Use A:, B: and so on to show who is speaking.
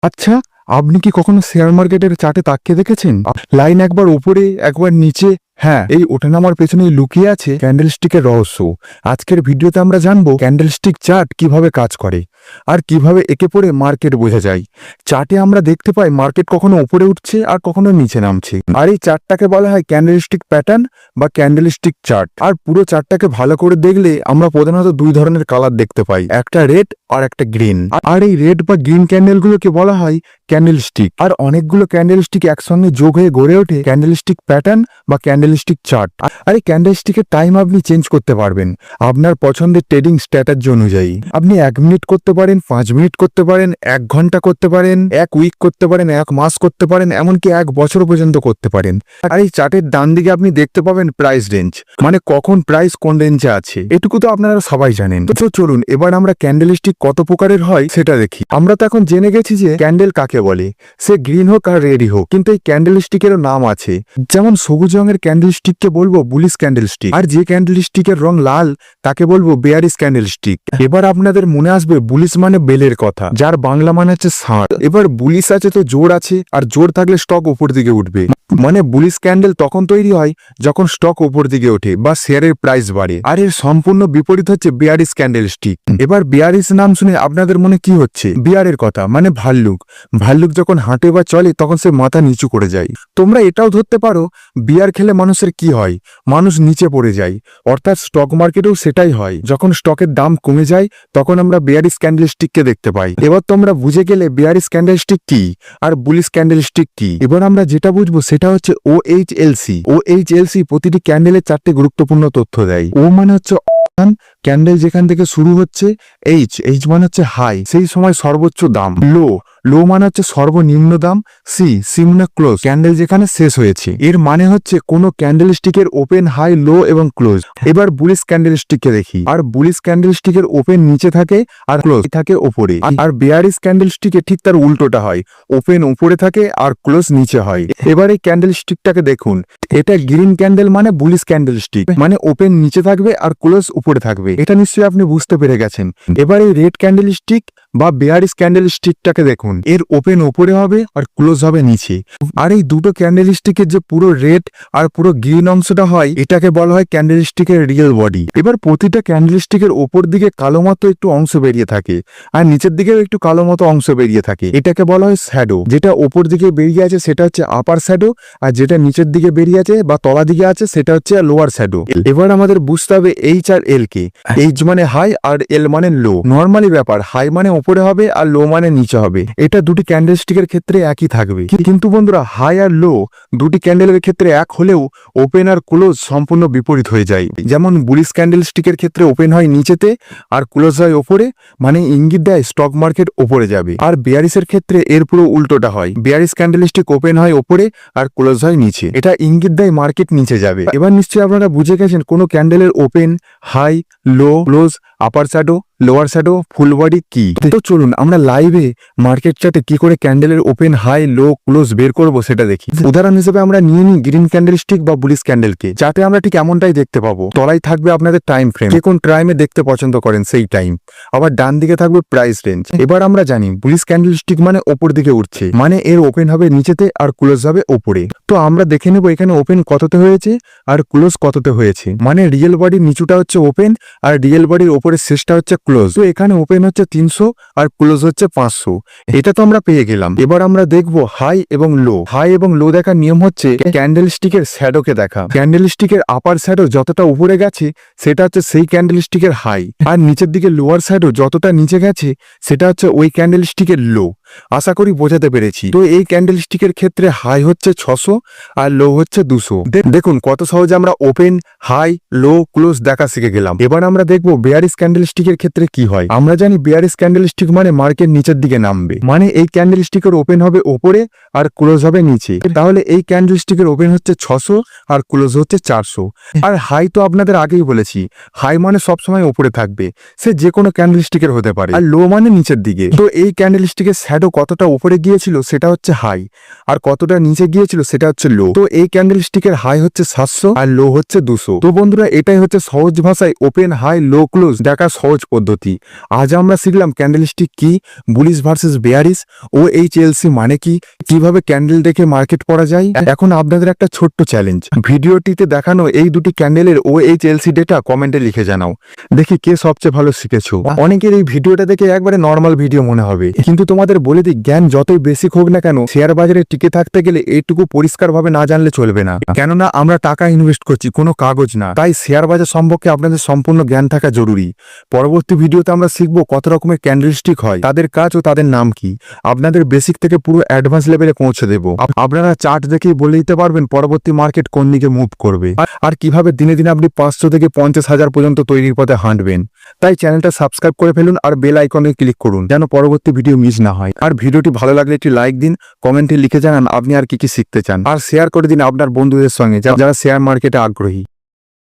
A: আচ্ছা, আপনি কি কখনো শেয়ার মার্কেটের চার্টে তাকিয়ে দেখেছেন? লাইন একবার উপরে একবার নিচে। হ্যাঁ, এই ওঠানামার পেছনেই লুকিয়ে আছে ক্যান্ডেলস্টিকের রহস্য। আজকের ভিডিওতে আমরা জানবো ক্যান্ডেলস্টিক চার্ট কিভাবে কাজ করে আর কিভাবে একে পড়ে মার্কেট বোঝা যায়। চার্টে আমরা দেখতে পাই মার্কেট কখনো উপরে উঠছে আর কখনো নিচে নামছে, আর এই চার্টটাকে বলা হয় ক্যান্ডেলস্টিক প্যাটার্ন বা ক্যান্ডেলস্টিক চার্ট। আর পুরো চার্টটাকে ভালো করে দেখলে আমরা প্রধানত দুই ধরনের কালার দেখতে পাই, একটা রেড আর একটা গ্রিন। আর এই রেড বা গ্রিন ক্যান্ডেলগুলোকে বলা হয় ক্যান্ডেলস্টিক। আর অনেকগুলো ক্যান্ডেলস্টিক একসঙ্গে যোগ হয়ে গড়ে ওঠে ক্যান্ডেলস্টিক প্যাটার্ন বা ক্যান্ডেলস্টিক চার্ট। আর এই ক্যান্ডেলস্টিকের টাইম আপনি চেঞ্জ করতে পারবেন আপনার পছন্দের ট্রেডিং স্ট্র্যাটেজি অনুযায়ী। আপনি 1 মিনিট করতে পারেন, 5 মিনিট করতে পারেন, 1 ঘন্টা করতে পারেন, 1 উইক করতে পারেন, 1 মাস করতে পারেন, এমনকি 1 বছর পর্যন্ত করতে পারেন। আর এই চার্টের ডান দিকে আপনি দেখতে পাবেন প্রাইস রেঞ্জ, মানে কখন প্রাইস কোন রেঞ্জে আছে। এটুকু তো আপনারা সবাই জানেন। তো চলুন এবার আমরা ক্যান্ডেলস্টিক কত প্রকারের হয় সেটা দেখি। আমরা তো এখন জেনে গেছি যে ক্যান্ডেল কাকে বলে, সে গ্রিন হোক আর রেডই হোক, কিন্তু এই ক্যান্ডেলস্টিকেরও নাম আছে। যেমন সবুজ রঙের ক্যান্ডেলস্টিককে বলবো বুলিশ ক্যান্ডেলস্টিক, আর যে ক্যান্ডেলস্টিকের রং লাল তাকে বলবো বেয়ারিশ ক্যান্ডেলস্টিক। এবার আপনাদের মনে আসবে বুলিশ মানে বেলের কথা, যার বাংলা মানে হচ্ছে ষাঁড়। এবার বুলিশ আছে তো জোর আছে, আর জোর থাকলে স্টক উপর দিকে উঠবে। মানে বুলিশ ক্যান্ডেল তখন তৈরি হয় যখন স্টক উপর দিকে ওঠে বা শেয়ারের প্রাইস বাড়ে। আর এর সম্পূর্ণ বিপরীত হচ্ছে বিয়ারিশ ক্যান্ডেলস্টিক। এবার বিয়ারিশ নাম শুনে আপনাদের মনে কি হচ্ছে? বিয়ারের কথা, মানে ভাল্লুক। ভাল্লুক যখন হাঁটে বা চলে তখন সে মাথা নিচু করে যায়। তোমরা এটাও ধরতে পারো বিয়ার খেলে মানুষের কি হয়, মানুষ নিচে পড়ে যায়। অর্থাৎ স্টক মার্কেটেও সেটাই হয়, যখন স্টকের দাম কমে যায় তখন আমরা বিয়ারিশ ক্যান্ডেলস্টিককে দেখতে পাই। এবার তোমরা বুঝে গেলে বিয়ারিশ ক্যান্ডেলস্টিক কি আর বুলিশ ক্যান্ডেলস্টিক কি। এবার আমরা যেটা বুঝবো সেটা হচ্ছে OHLC। OHLC প্রতিটি ক্যান্ডেলের 4টে গুরুত্বপূর্ণ তথ্য দেয়। ও মানে হচ্ছে ক্যান্ডেল যেখান থেকে শুরু হচ্ছে, এইচ মানে হচ্ছে হাই, সেই সময় সর্বোচ্চ দাম। লো মানে হচ্ছে সর্বনিম্ন দাম। সি মানে ক্লোজ, ক্যান্ডেল যেখানে শেষ হয়েছে। এর মানে হচ্ছে কোন ক্যান্ডেলস্টিকের ওপেন, হাই, লো এবং ক্লোজ। এবার বুলিশ ক্যান্ডেলস্টিককে দেখি। আর বুলিশ ক্যান্ডেলস্টিকের ওপেন নিচে থাকে আর ক্লোজ থাকে ওপরে। আর বেয়ারিশ ক্যান্ডেলস্টিকে ঠিক তার উল্টোটা হয়, ওপেন উপরে থাকে আর ক্লোজ নিচে হয়। এবার এই ক্যান্ডেলস্টিকটাকে দেখুন, এটা গ্রিন ক্যান্ডেল মানে বুলিশ ক্যান্ডেলস্টিক, মানে ওপেন নিচে থাকবে আর ক্লোজ উপরে থাকবে। এটা নিশ্চয়ই আপনি বুঝতে পেরে গেছেন। এবার এই রেড ক্যান্ডেলস্টিক বা বেয়ারিশ ক্যান্ডেলস্টিকটাকে দেখুন, এর ওপেন উপরে হবে আর ক্লোজ হবে নিচে। আর এই দুটো ক্যান্ডেলস্টিকের যে পুরো রেড আর পুরো গ্রিন অংশটা হয়, এটাকে বলা হয় ক্যান্ডেলস্টিকের রিয়েল বডি। এবার প্রতিটা ক্যান্ডেলস্টিকের ওপর দিকে কালো মতো একটু অংশ বেরিয়ে থাকে আর নিচের দিকেও একটু কালো মতো অংশ বেরিয়ে থাকে। এটাকে বলা হয় শ্যাডো। যেটা ওপর দিকে বেরিয়ে আছে সেটা হচ্ছে আপার শ্যাডো, আর যেটা নিচের দিকে বেরিয়ে আছে বা তলা দিকে আছে সেটা হচ্ছে লোয়ার শ্যাডো। এবার আমাদের বুঝতে হবে এইচ আর এল কে। এইচ মানে হাই আর এল মানে লো। নর্মালি ব্যাপার, হাই মানে উপরে হবে আর লো মানে নিচে হবে। এটা দুটি ক্যান্ডেলস্টিকের ক্ষেত্রে একই থাকবে। কিন্তু বন্ধুরা, হাই আর লো দুটি ক্যান্ডেলের ক্ষেত্রে এক হলেও ওপেন আর ক্লোজ সম্পূর্ণ বিপরীত হয়ে যায়। যেমন বুলিশ ক্যান্ডেলস্টিকের ক্ষেত্রে ওপেন হয় নিচেতে আর ক্লোজ হয় ওপরে, মানে ইঙ্গিত দেয় স্টক মার্কেট ওপরে যাবে। আর বেয়ারিশের ক্ষেত্রে এর পুরো উল্টোটা হয়, বেয়ারিশ ক্যান্ডেলস্টিক ওপেন হয় ওপরে আর ক্লোজ হয় নিচে। এটা ইঙ্গিত দেয় মার্কেট নিচে যাবে। এবার নিশ্চয়ই আপনারা বুঝে গেছেন কোন ক্যান্ডেলের open, high, low, close, upper shadow, lower shadow, full body কি। তো চলুন আমরা লাইভে মার্কেট চার্টে কি করে ক্যান্ডেলের ওপেন, হাই, লো, ক্লোজ বের করব সেটা দেখি। উদাহরণ হিসেবে আমরা নিয়ে নিই গ্রিন ক্যান্ডেলস্টিক বা বুলিশ ক্যান্ডেলকে। চার্টে আমরা ঠিক এমনটাই দেখতে পাবো। তলায় থাকবে আপনাদের টাইম ফ্রেম, কে কোন টাইমে দেখতে পছন্দ করেন সেই টাইম। আবার ডান দিকে থাকবে প্রাইস রেঞ্জ। এবার আমরা জানি বুলিশ ক্যান্ডেলস্টিক মানে ওপর দিকে উঠছে, মানে এর ওপেন হবে নিচেতে আর ক্লোজ হবে ওপরে। তো আমরা দেখে নেব এখানে ওপেন কততে হয়েছে আর ক্লোজ কততে হয়েছে। মানে রিয়েল বডির নিচুটা হচ্ছে ওপেন আর রিয়েল বডির ওপরের শেষটা হচ্ছে ক্লোজ। তো এখানে ওপেন হচ্ছে 300 আর ক্লোজ হচ্ছে 500। এটা তো আমরা পেয়ে গেলাম। এবার আমরা দেখবো হাই এবং লো। হাই এবং লো দেখার নিয়ম হচ্ছে ক্যান্ডেলস্টিকের শ্যাডোকে দেখা। ক্যান্ডেলস্টিকের আপার শ্যাডো যতটা উপরে গেছে সেটা হচ্ছে সেই ক্যান্ডেলস্টিকের হাই, আর নিচের দিকে লোয়ার শ্যাডো যতটা নিচে গেছে সেটা হচ্ছে ওই ক্যান্ডেলস্টিকের লো। আশা করি বোঝাতে পেরেছি। তো এই ক্যান্ডেলস্টিকের ক্ষেত্রে হাই হচ্ছে 600 আর লো হচ্ছে 200। দেখুন কত সহজে আমরা ওপেন, হাই, লো, ক্লোজ দেখা শিখে গেলাম। এবার আমরা দেখবো বেয়ারিশ ক্যান্ডেলস্টিকের ক্ষেত্রে কি হয়। আমরা জানি বেয়ারিশ ক্যান্ডেলস্টিক মানে মার্কেট নিচের দিকে নামবে, মানে এই ক্যান্ডেলস্টিকের ওপেন হবে ওপরে আর ক্লোজ হবে নিচে। তাহলে এই ক্যান্ডেলস্টিকের ওপেন হচ্ছে 600 আর ক্লোজ হচ্ছে 400। আর হাই তো আপনাদের আগেই বলেছি, হাই মানে সবসময় ওপরে থাকবে, সে যে কোনো ক্যান্ডেলস্টিকের হতে পারে। আর লো মানে নিচের দিকে। তো এই ক্যান্ডেলস্টিকের শ্যাডো কতটা উপরে গিয়েছিল সেটা হচ্ছে হাই, আর কতটা নিচে গিয়েছিল সেটা হচ্ছে লো। তো এই ক্যান্ডেল স্টিকের হাই হচ্ছে 700 আর লো হচ্ছে 200। তো বন্ধুরা, এটাই হচ্ছে সহজ ভাষায় ওপেন হাই লো ক্লোজ দেখার সহজ পদ্ধতি। আজ আমরা শিখলাম ক্যান্ডেল স্টিক কি, বুলিশ ভার্সেস বেয়ারিশ, ও এই চেলসি মানে কি, কিভাবে ক্যান্ডেল দেখে মার্কেট পড়া যায়। এখন আপনাদের একটা ছোট্ট চ্যালেঞ্জ, ভিডিওটিতে দেখানো এই দুটি ক্যান্ডেলের ও এই চেলসি ডেটা কমেন্টে লিখে জানাও, দেখি কে সবচেয়ে ভালো শিখেছো। অনেকের এই ভিডিওটা দেখে একবারে নর্মাল ভিডিও মনে হবে, কিন্তু তোমাদের বলে দিই, জ্ঞান যতই বেসিক হোক না কেন, শেয়ার বাজারে টিকে থাকতে গেলে এইটুকু পরিষ্কারভাবে না জানলে চলবে না। কেননা আমরা টাকা ইনভেস্ট করছি, কোনো কাগজ না। তাই শেয়ার বাজার সম্পর্কে আপনাদের সম্পূর্ণ জ্ঞান থাকা জরুরি। পরবর্তী ভিডিওতে আমরা শিখবো কত রকমের ক্যান্ডেল স্টিক হয়, তাদের কাজ ও তাদের নাম কি। আপনাদের বেসিক থেকে পুরো অ্যাডভান্স লেভেলে পৌঁছে দেবো। আপনারা চার্ট দেখেই বলে দিতে পারবেন পরবর্তী মার্কেট কোন দিকে মুভ করবে, আর কিভাবে দিনে দিনে আপনি 500 থেকে 50,000 পর্যন্ত তৈরির পথে হাঁটবেন। তাই চ্যানেলটা সাবস্ক্রাইব করে ফেলুন আর বেল আইকনে ক্লিক করুন, যেন পরবর্তী ভিডিও মিস না হয়। আর ভিডিওটি ভালো লাগলে একটি লাইক দিন, কমেন্টে লিখে জানান আপনি আর কি কি শিখতে চান, আর শেয়ার করে দিন আপনার বন্ধুদের সঙ্গে যারা শেয়ার মার্কেটে আগ্রহী।